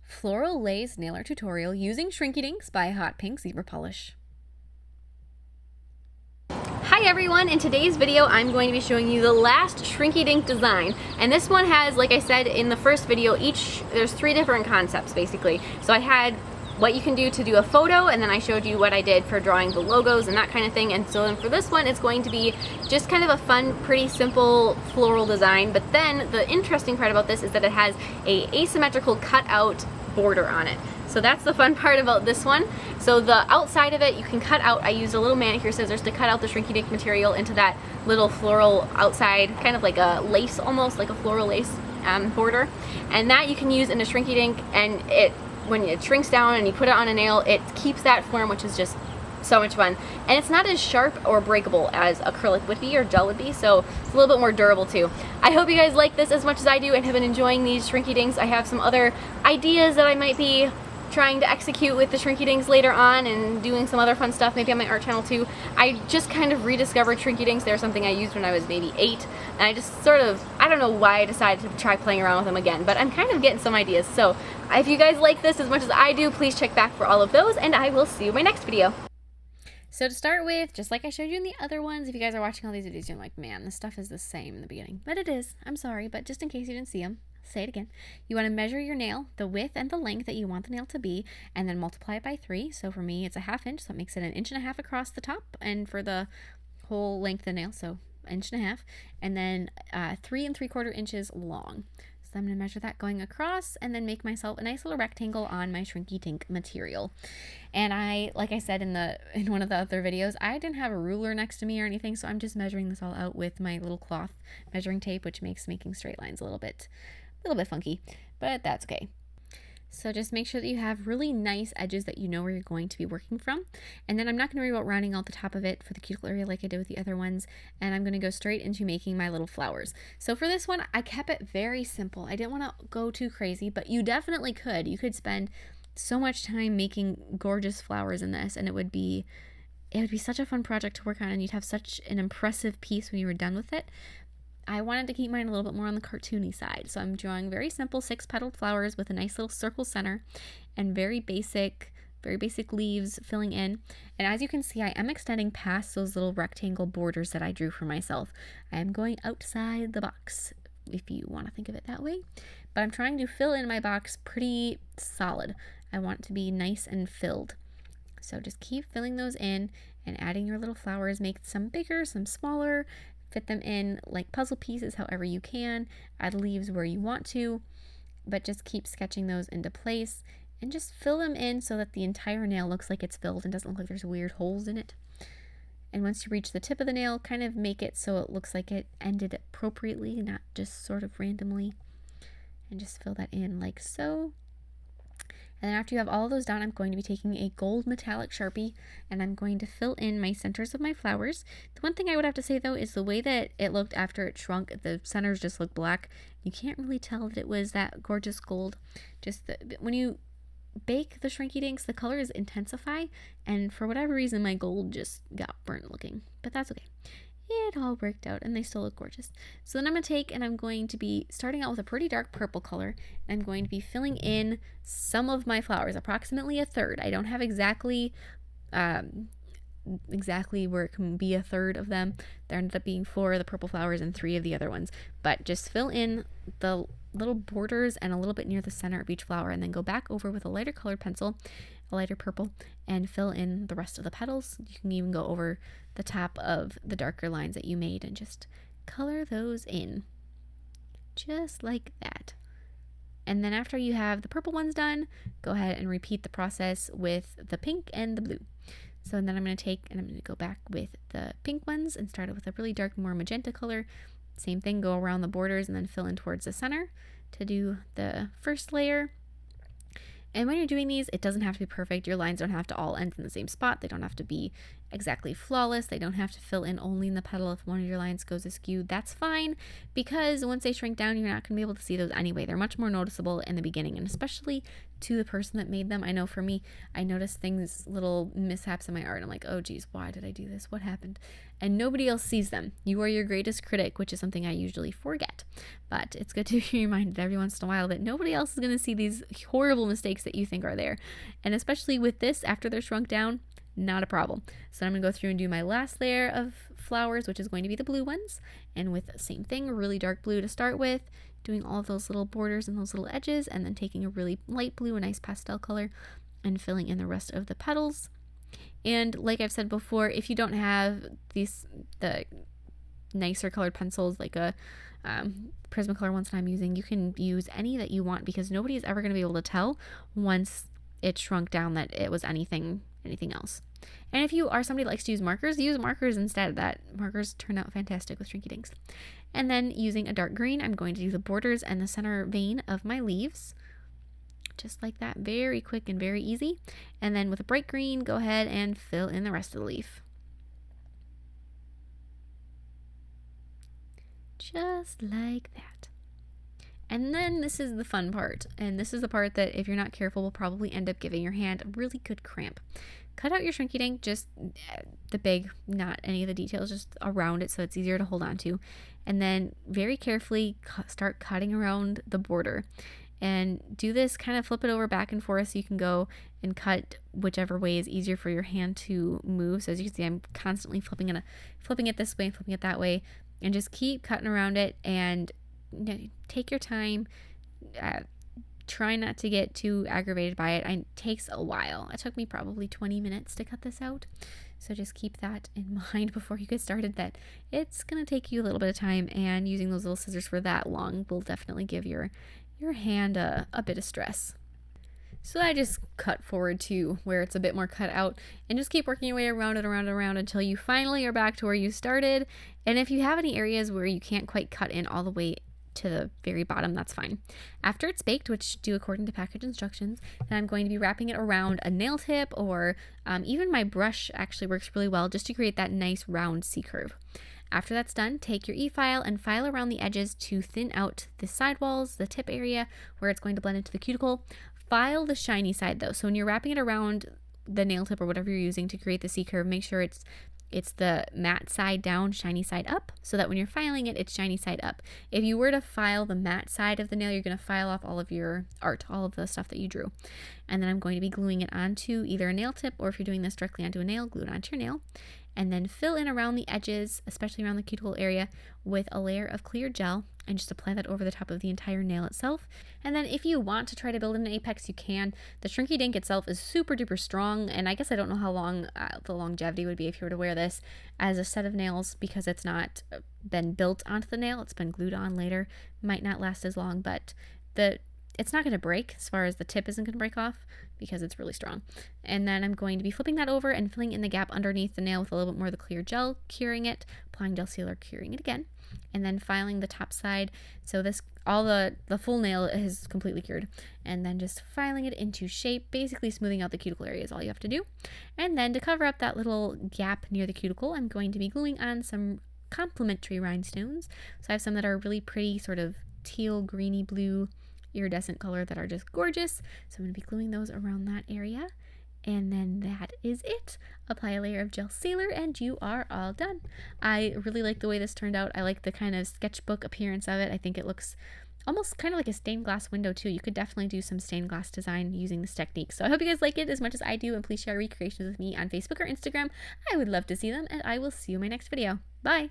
Floral Lace Nail Art Tutorial using Shrinky Dinks by Hotpinkzebrapolish. Hi everyone, in today's video I'm going to be showing you the last Shrinky Dink design, and this one has, like I said in the first video, there's 3 different concepts basically. So I had what you can do to do a photo, and then I showed you what I did for drawing the logos and that kind of thing. And so then for this one it's going to be just kind of a fun, pretty simple floral design, but then the interesting part about this is that it has a asymmetrical cutout border on it. So that's the fun part about this one. So the outside of it you can cut out. I used a little manicure scissors to cut out the Shrinky Dink material into that little floral outside, kind of like a lace, almost like a floral lace border. And that you can use in a Shrinky Dink, and when it shrinks down and you put it on a nail, it keeps that form, which is just so much fun. And it's not as sharp or breakable as acrylic would be or gel would be, so it's a little bit more durable too. I hope you guys like this as much as I do and have been enjoying these Shrinky Dinks. I have some other ideas that I might be trying to execute with the Shrinky Dinks later on, and doing some other fun stuff maybe on my art channel too. I just kind of rediscovered Shrinky Dinks. They were something I used when I was maybe 8, and I just sort of, I don't know why I decided to try playing around with them again, but I'm kind of getting some ideas. So if you guys like this as much as I do, please check back for all of those, and I will see you in my next video. So to start with, just like I showed you in the other ones, if you guys are watching all these videos, you're like, man, this stuff is the same in the beginning. But it is. I'm sorry, but just in case you didn't see them, say it again. You want to measure your nail, the width and the length that you want the nail to be, and then multiply it by 3. So for me, it's a 1/2 inch, so it makes it 1.5 inches across the top, and for the whole length of the nail, so 1.5 inches, and then 3 3/4 inches long. So I'm going to measure that going across, and then make myself a nice little rectangle on my Shrinky Dink material. And like I said in one of the other videos, I didn't have a ruler next to me or anything, so I'm just measuring this all out with my little cloth measuring tape, which makes making straight lines a little bit funky, but that's okay. So just make sure that you have really nice edges that you know where you're going to be working from. And then I'm not going to worry about rounding out the top of it for the cuticle area like I did with the other ones. And I'm going to go straight into making my little flowers. So for this one, I kept it very simple. I didn't want to go too crazy, but you definitely could. You could spend so much time making gorgeous flowers in this, and it would be such a fun project to work on, and you'd have such an impressive piece when you were done with it. I wanted to keep mine a little bit more on the cartoony side, so I'm drawing very simple 6-petaled flowers with a nice little circle center and very basic leaves filling in. And as you can see, I am extending past those little rectangle borders that I drew for myself. I am going outside the box, if you want to think of it that way, but I'm trying to fill in my box pretty solid. I want it to be nice and filled. So just keep filling those in and adding your little flowers. Make some bigger, some smaller. Fit them in like puzzle pieces however you can. Add leaves where you want to, but just keep sketching those into place and just fill them in so that the entire nail looks like it's filled and doesn't look like there's weird holes in it. And once you reach the tip of the nail, kind of make it so it looks like it ended appropriately, not just sort of randomly. And just fill that in like so. And then after you have all of those done, I'm going to be taking a gold metallic Sharpie, and I'm going to fill in my centers of my flowers. The one thing I would have to say though is the way that it looked after it shrunk, the centers just look black. You can't really tell that it was that gorgeous gold. When you bake the Shrinky Dinks, the colors intensify, and for whatever reason my gold just got burnt looking, but that's okay. It all worked out and they still look gorgeous. So then I'm going to take, and I'm going to be starting out with a pretty dark purple color. I'm going to be filling in some of my flowers, approximately 1/3. I don't have exactly where it can be 1/3 of them. There ended up being 4 of the purple flowers and 3 of the other ones. But just fill in the little borders and a little bit near the center of each flower, and then go back over with a lighter colored pencil, a lighter purple, and fill in the rest of the petals. You can even go over the top of the darker lines that you made and just color those in just like that. And then after you have the purple ones done, go ahead and repeat the process with the pink and the blue. So then I'm going to take, and I'm going to go back with the pink ones and start it with a really dark, more magenta color. Same thing, go around the borders and then fill in towards the center to do the first layer. And when you're doing these, it doesn't have to be perfect. Your lines don't have to all end in the same spot. They don't have to be exactly flawless. They don't have to fill in only in the petal. If one of your lines goes askew, that's fine, because once they shrink down, you're not going to be able to see those anyway. They're much more noticeable in the beginning, and especially to the person that made them. I know for me, I noticed things, little mishaps in my art. I'm like, oh geez, why did I do this? What happened? and nobody else sees them. You are your greatest critic, which is something I usually forget. But it's good to be reminded every once in a while that nobody else is going to see these horrible mistakes that you think are there. And especially with this, after they're shrunk down, not a problem. So I'm going to go through and do my last layer of flowers, which is going to be the blue ones. And with the same thing, really dark blue to start with, doing all of those little borders and those little edges, and then taking a really light blue, a nice pastel color, and filling in the rest of the petals. And like I've said before, if you don't have the nicer colored pencils like a Prismacolor ones that I'm using, you can use any that you want, because nobody is ever going to be able to tell once it shrunk down that it was anything else. And if you are somebody that likes to use markers instead. That markers turn out fantastic with Shrinky Dinks. And then using a dark green, I'm going to do the borders and the center vein of my leaves. Just like that, very quick and very easy. And then with a bright green, go ahead and fill in the rest of the leaf. Just like that. And then this is the fun part, and this is the part that if you're not careful will probably end up giving your hand a really good cramp. Cut out your Shrinky Dink, just the big, not any of the details, just around it so it's easier to hold on to. And then very carefully start cutting around the border. And do this, kind of flip it over back and forth so you can go and cut whichever way is easier for your hand to move. So as you can see, I'm constantly flipping it this way, flipping it that way, and just keep cutting around it. And take your time. Try not to get too aggravated by it. It takes a while. It took me probably 20 minutes to cut this out. So just keep that in mind before you get started, that it's going to take you a little bit of time, and using those little scissors for that long will definitely give your hand a bit of stress. So I just cut forward to where it's a bit more cut out, and just keep working your way around and around and around until you finally are back to where you started. And if you have any areas where you can't quite cut in all the way to the very bottom, that's fine. After it's baked, which do according to package instructions, then I'm going to be wrapping it around a nail tip, or even my brush actually works really well just to create that nice round C curve. After that's done, take your e-file and file around the edges to thin out the sidewalls, the tip area where it's going to blend into the cuticle. File the shiny side though, so when you're wrapping it around the nail tip or whatever you're using to create the C curve, make sure it's the matte side down, shiny side up, so that when you're filing it, it's shiny side up. If you were to file the matte side of the nail, you're going to file off all of your art, all of the stuff that you drew. And then I'm going to be gluing it onto either a nail tip, or if you're doing this directly onto a nail, glue it onto your nail. And then fill in around the edges, especially around the cuticle area, with a layer of clear gel, and just apply that over the top of the entire nail itself. And then if you want to try to build an apex, you can. The Shrinky Dink itself is super duper strong, and I guess I don't know how long the longevity would be if you were to wear this as a set of nails, because it's not been built onto the nail, it's been glued on later. Might not last as long, but it's not going to break, as far as the tip isn't going to break off, because it's really strong. And then I'm going to be flipping that over and filling in the gap underneath the nail with a little bit more of the clear gel, curing it, applying gel sealer, curing it again, and then filing the top side. So this, all the full nail is completely cured, and then just filing it into shape, basically smoothing out the cuticle area is all you have to do. And then to cover up that little gap near the cuticle, I'm going to be gluing on some complementary rhinestones. So I have some that are really pretty, sort of teal, greeny blue, iridescent color that are just gorgeous. So I'm going to be gluing those around that area. And then that is it. Apply a layer of gel sealer and you are all done. I really like the way this turned out. I like the kind of sketchbook appearance of it. I think it looks almost kind of like a stained glass window too. You could definitely do some stained glass design using this technique. So I hope you guys like it as much as I do, and please share recreations with me on Facebook or Instagram. I would love to see them, and I will see you in my next video. Bye!